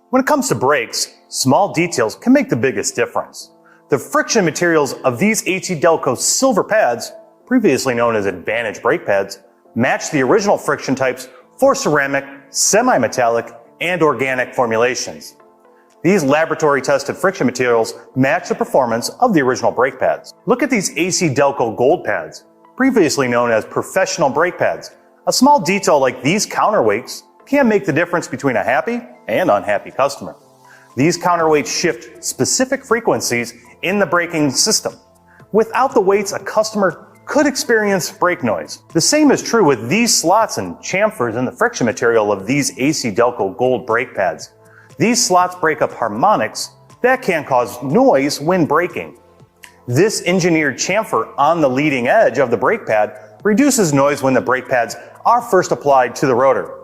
When it comes to brakes, small details can make the biggest difference. The friction materials of these ACDelco silver pads, previously known as Advantage brake pads, match the original friction types for ceramic, semi-metallic, and organic formulations. These laboratory-tested friction materials match the performance of the original brake pads. Look at these ACDelco gold pads, previously known as professional brake pads. A small detail like these counterweights can make the difference between a happy and unhappy customer. These counterweights shift specific frequencies in the braking system. Without the weights, a customer could experience brake noise. The same is true with these slots and chamfers in the friction material of these ACDelco gold brake pads. These slots break up harmonics that can cause noise when braking. This engineered chamfer on the leading edge of the brake pad reduces noise when the brake pads are first applied to the rotor.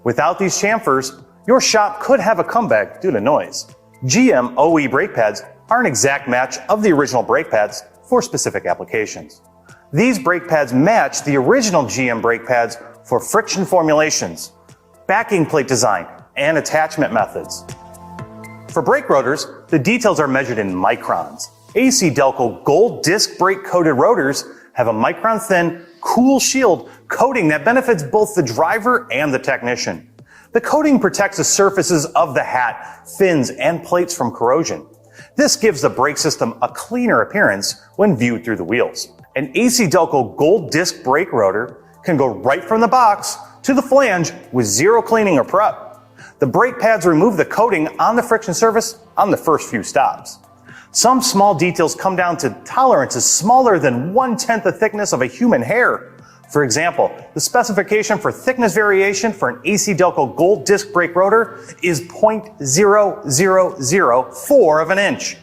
Without these chamfers, your shop could have a comeback due to noise. GM OE brake pads are an exact match of the original brake pads for specific applications. These brake pads match the original GM brake pads for friction formulations, backing plate design, and attachment methods. For brake rotors, the details are measured in microns. ACDelco gold disc brake coated rotors have a micron thin, cool shield coating that benefits both the driver and the technician. The coating protects the surfaces of the hat, fins, and plates from corrosion. This gives the brake system a cleaner appearance when viewed through the wheels. An ACDelco gold disc brake rotor can go right from the box to the flange with zero cleaning or prep. The brake pads remove the coating on the friction surface on the first few stops. Some small details come down to tolerances smaller than 1/10 the thickness of a human hair. For example, the specification for thickness variation for an ACDelco gold disc brake rotor is 0.0004 of an inch.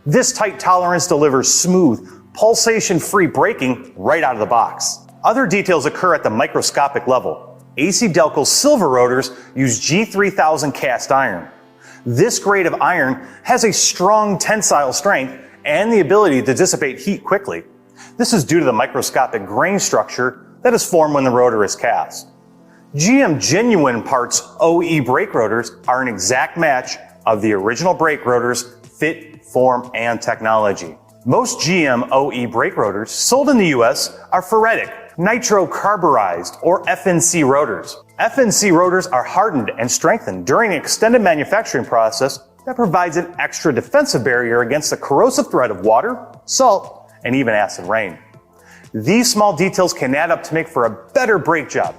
This tight tolerance delivers smooth, pulsation-free braking right out of the box. Other details occur at the microscopic level. ACDelco silver rotors use G3000 cast iron. This grade of iron has a strong tensile strength and the ability to dissipate heat quickly. This is due to the microscopic grain structure that is formed when the rotor is cast. GM Genuine Parts OE brake rotors are an exact match of the original brake rotors' fit, form, and technology. Most GM OE brake rotors sold in the US are ferritic, nitrocarburized, or FNC rotors. FNC rotors are hardened and strengthened during an extended manufacturing process that provides an extra defensive barrier against the corrosive threat of water, salt, and even acid rain. These small details can add up to make for a better brake job.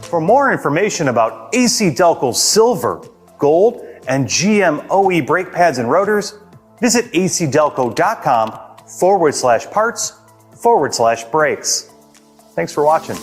For more information about ACDelco silver, gold, and GM OE brake pads and rotors, visit acdelco.com/parts/brakes. Thanks for watching.